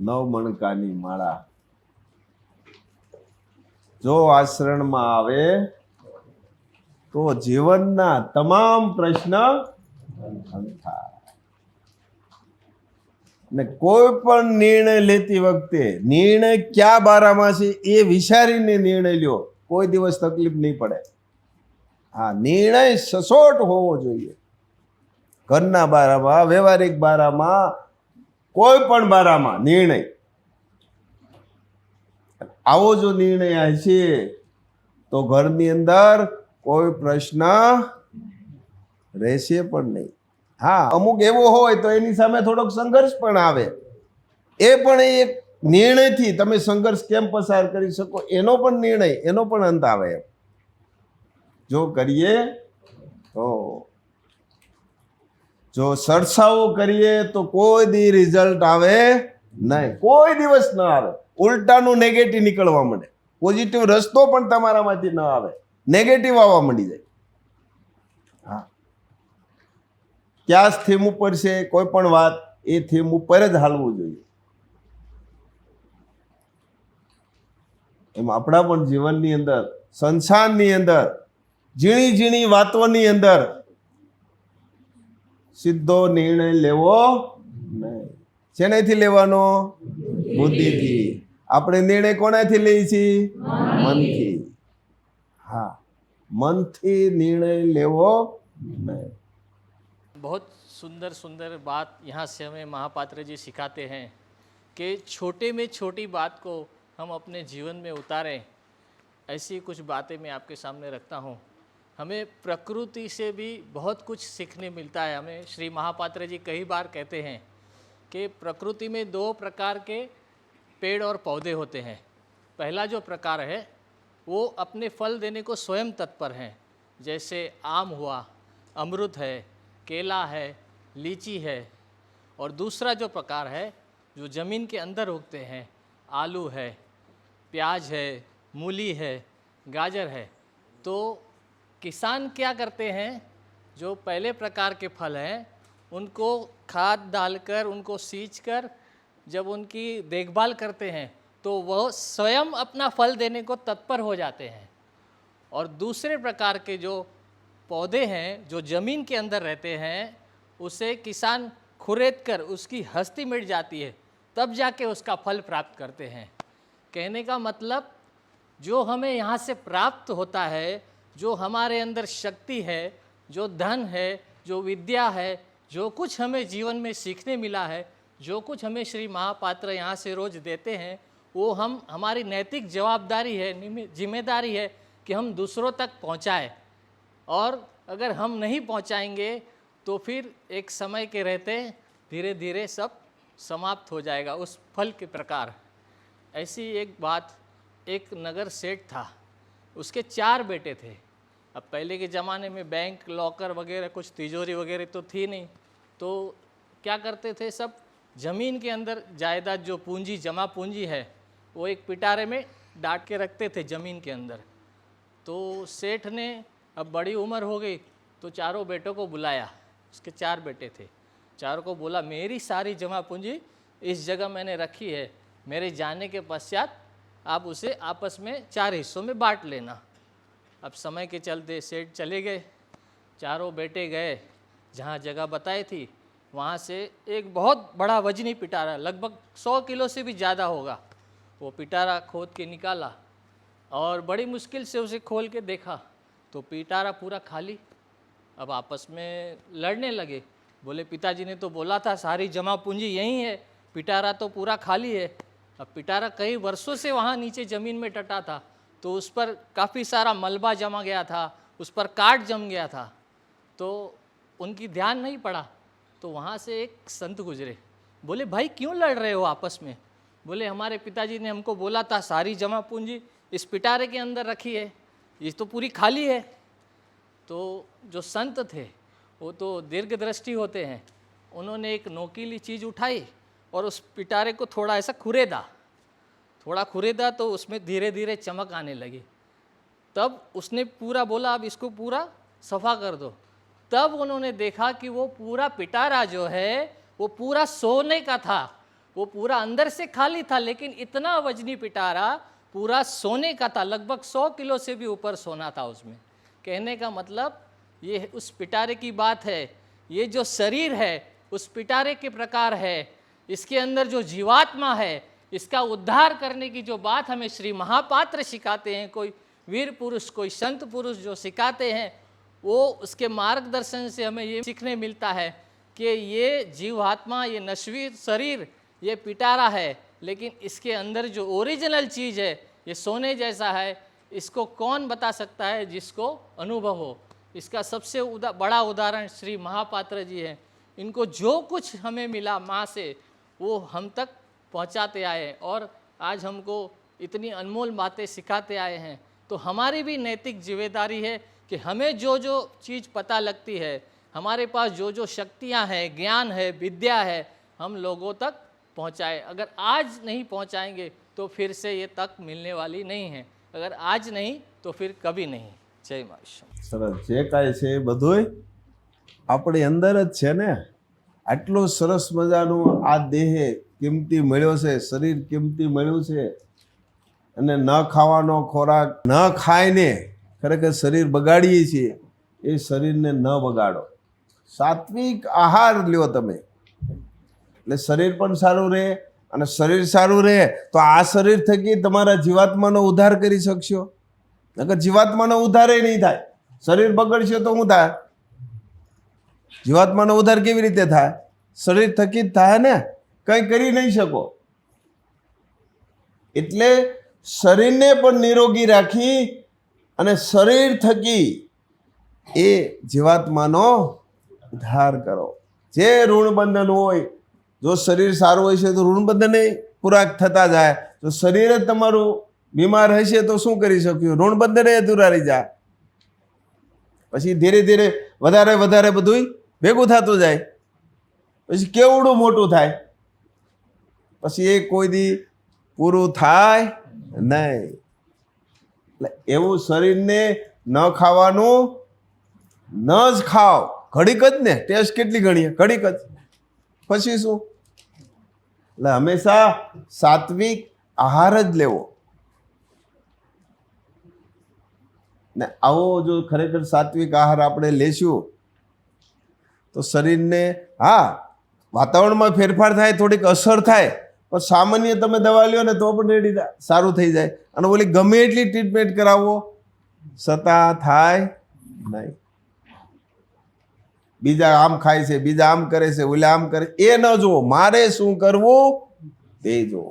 નવ મણકાની માળા જો આચરણમાં આવે તો જીવનના તમામ પ્રશ્ન હલ થાય. ને કોઈ પણ નિર્ણય લેતી વખતે નિર્ણય ક્યાં બારામાં છે એ વિચારીને નિર્ણય લ્યો, કોઈ દિવસ તકલીફ નહીં પડે. હા, નિર્ણય સચોટ હોવો જોઈએ. ઘરના બારામાં, વ્યવહારિક બારામાં, કોઈ પણ બારામાં નિર્ણય આવો જો નિર્ણય હશે તો ઘરની અંદર કોઈ પ્રશ્ન રહેશે પણ નહીં. હા, અમુક એવો હોય તો એની સામે થોડોક સંઘર્ષ પણ આવે. એ પણ એક નિર્ણયથી તમે સંઘર્ષ કેમ પસાર કરી શકો એનો પણ નિર્ણય, એનો પણ અંત આવે. જો કરીએ તો, જો સરસાવો કરીએ તો કોઈ દી રિઝલ્ટ આવે નહીં, કોઈ દિવસ ન આવે. ઉલટાનું નેગેટિવ નીકળવા માંડે, પોઝિટિવ રસ્તો પણ તમારામાંથી ન આવે, નેગેટિવ આવવા માંડી જાય. હા, ક્યાં થીમ ઉપર છે કોઈ પણ વાત, એ થીમ ઉપર જ હાલવું જોઈએ. એમ આપણા પણ જીવનની અંદર, સંસારની અંદર, ઝીણી ઝીણી વાતોની અંદર સીધો નિર્ણય લેવો નહીં. શેનાથી લેવાનો? બુદ્ધિથી. આપણે નિર્ણય કોનાથી લઈએ છીએ? મનથી. હા, मनથી निर्णय लेवो नहीं. बहुत सुंदर सुंदर बात यहाँ से हमें महापात्र जी सिखाते हैं कि छोटे में छोटी बात को हम अपने जीवन में उतारें. ऐसी कुछ बातें मैं आपके सामने रखता हूँ. हमें प्रकृति से भी बहुत कुछ सीखने मिलता है. हमें श्री महापात्र जी कई बार कहते हैं कि प्रकृति में दो प्रकार के पेड़ और पौधे होते हैं. पहला जो प्रकार है वो अपने फल देने को स्वयं तत्पर हैं, जैसे आम हुआ, अमरूद है, केला है, लीची है. और दूसरा जो प्रकार है जो ज़मीन के अंदर उगते हैं, आलू है, प्याज है, मूली है, गाजर है. तो किसान क्या करते हैं, जो पहले प्रकार के फल हैं उनको खाद डालकर, उनको सींचकर जब उनकी देखभाल करते हैं तो वह स्वयं अपना फल देने को तत्पर हो जाते हैं. और दूसरे प्रकार के जो पौधे हैं जो ज़मीन के अंदर रहते हैं, उसे किसान खुरेद कर उसकी हस्ती मिट जाती है, तब जाके उसका फल प्राप्त करते हैं. कहने का मतलब जो हमें यहाँ से प्राप्त होता है, जो हमारे अंदर शक्ति है, जो धन है, जो विद्या है, जो कुछ हमें जीवन में सीखने मिला है, जो कुछ हमें श्री महापात्र यहाँ से रोज़ देते हैं, वो हम हमारी नैतिक जवाबदारी है, जिम्मेदारी है कि हम दूसरों तक पहुँचाएं. और अगर हम नहीं पहुँचाएंगे तो फिर एक समय के रहते धीरे धीरे सब समाप्त हो जाएगा उस फल के प्रकार. ऐसी एक बात, एक नगर सेठ था, उसके 4 बेटे थे. अब पहले के ज़माने में बैंक, लॉकर वगैरह, कुछ तिजोरी वगैरह तो थी नहीं, तो क्या करते थे, सब ज़मीन के अंदर जायदाद, जो पूंजी, जमा पूंजी है, वो एक पिटारे में डाट के रखते थे ज़मीन के अंदर. तो सेठ ने, अब बड़ी उम्र हो गई, तो चारों बेटों को बुलाया. उसके 4 बेटे थे, चारों को बोला, मेरी सारी जमा पूंजी इस जगह मैंने रखी है, मेरे जाने के पश्चात आप उसे आपस में 4 हिस्सों में बांट लेना. अब समय के चलते सेठ चले गए, चारों बेटे गए जहाँ जगह बताई थी, वहाँ से एक बहुत बड़ा वजनी पिटारा, लगभग 100 किलो से भी ज़्यादा होगा, वो पिटारा खोद के निकाला. और बड़ी मुश्किल से उसे खोल के देखा तो पिटारा पूरा खाली. अब आपस में लड़ने लगे, बोले, पिताजी ने तो बोला था सारी जमा पूंजी यहीं है, पिटारा तो पूरा खाली है. अब पिटारा कई वर्षों से वहाँ नीचे ज़मीन में टटा था, तो उस पर काफ़ी सारा मलबा जमा गया था, उस पर काट जम गया था, तो उनकी ध्यान नहीं पड़ा. तो वहाँ से एक संत गुजरे, बोले, भाई क्यों लड़ रहे हो आपस में? बोले, हमारे पिताजी ने हमको बोला था सारी जमा पूंजी इस पिटारे के अंदर रखी है, ये तो पूरी खाली है. तो जो संत थे वो तो दीर्घ दृष्टि होते हैं, उन्होंने एक नोकीली चीज़ उठाई और उस पिटारे को थोड़ा ऐसा खुरेदा, थोड़ा खुरेदा, तो उसमें धीरे धीरे चमक आने लगी. तब उसने पूरा बोला, अब इसको पूरा सफ़ा कर दो. तब उन्होंने देखा कि वो पूरा पिटारा जो है वो पूरा सोने का था, वो पूरा अंदर से खाली था, लेकिन इतना वजनी पिटारा पूरा सोने का था, लगभग 100 किलो से भी ऊपर सोना था उसमें। कहने का मतलब ये उस पिटारे की बात है। ये जो शरीर है उस पिटारे के प्रकार है, इसके अंदर जो जीवात्मा है, इसका उद्धार करने की जो बात हमें श्री महापात्र सिखाते हैं, कोई वीर पुरुष, कोई संत पुरुष जो सिखाते हैं, वो उसके मार्गदर्शन से हमें ये सीखने मिलता है कि ये जीवात्मा, ये नश्वर शरीर, ये पिटारा है, लेकिन इसके अंदर जो ओरिजिनल चीज़ है ये सोने जैसा है। इसको कौन बता सकता है? जिसको अनुभव हो। इसका सबसे बड़ा उदाहरण श्री महापात्र जी हैं। इनको जो कुछ हमें मिला माँ से वो हम तक पहुँचाते आए और आज हमको इतनी अनमोल बातें सिखाते आए हैं। तो हमारी भी नैतिक जिम्मेदारी है कि हमें जो जो चीज़ पता लगती है, हमारे पास जो जो शक्तियाँ हैं, ज्ञान है, विद्या है, हम लोगों तक पहुँचाए। अगर आज नहीं पहुँचाएंगे तो फिर से ये तक मिलने वाली नहीं है। अगर आज नहीं तो फिर कभी नहीं। जय मां विष्णु। સરસ, જે કાંઈ છે એ બધુંય આપણી અંદર જ છે ને. આટલો સરસ મજાનો આ દેહ કિંમતી મળ્યો છે, શરીર કિંમતી મળ્યું છે, અને ન ખાવાનો ખોરાક ન ખાઈને ખરેખર શરીર બગાડીએ છીએ. એ શરીરને ન બગાડો, સાત્વિક આહાર લ્યો તમે, એટલે શરીર પણ સારું રહે. અને શરીર સારું રહે તો આ શરીર થકી તમારા જીવાત્માનો ઉદ્ધાર કરી શકશો. નકર જીવાત્માનો ઉદ્ધાર નહીં થાય. શરીર બગડશે તો શું થાય? જીવાત્માનો ઉદ્ધાર કેવી રીતે થાય? શરીર થકી જ થાય ને, કંઈ કરી નહીં શકો. એટલે શરીરને પણ નિરોગી રાખી અને શરીર થકી એ જીવાત્માનો ઉદ્ધાર કરો. જે ઋણબંધન હોય, જો શરીર સારું હોય છે તો ઋણબંધન પૂરા થતા જાય. તો શરીર જ તમારું બીમાર હશે તો શું કરી શક્યું? ઋણબંધન અધૂરા રહી જાય. પછી ધીરે ધીરે વધારે વધારે બધું ભેગું થતું જાય. પછી કેવડું મોટું થાય, પછી એ કોઈ દી પૂરું થાય નહીં. એટલે એવું શરીરને ન ખાવાનું, ન જ ખાઓ. ઘડીક જ ને, ટેસ્ટ કેટલી ઘણી, ઘડીક જ. પછી શું? એટલે હંમેશા સાત્વિક આહાર જ લેવો. ને આવો જો ખરેખર સાત્વિક આહાર આપણે લેશું તો શરીરને, હા, વાતાવરણમાં ફેરફાર થાય, થોડીક અસર થાય, પણ સામાન્ય તમે દવા લ્યો ને તો પણ રેડી સારું થઈ જાય. અને ઓલી ગમે એટલી ટ્રીટમેન્ટ કરાવો છતાં થાય નહીં. બીજા આમ ખાય છે, બીજા આમ કરે છે, ઓલા આમ કરે, એ ન જુઓ. મારે શું કરવું તે જુઓ.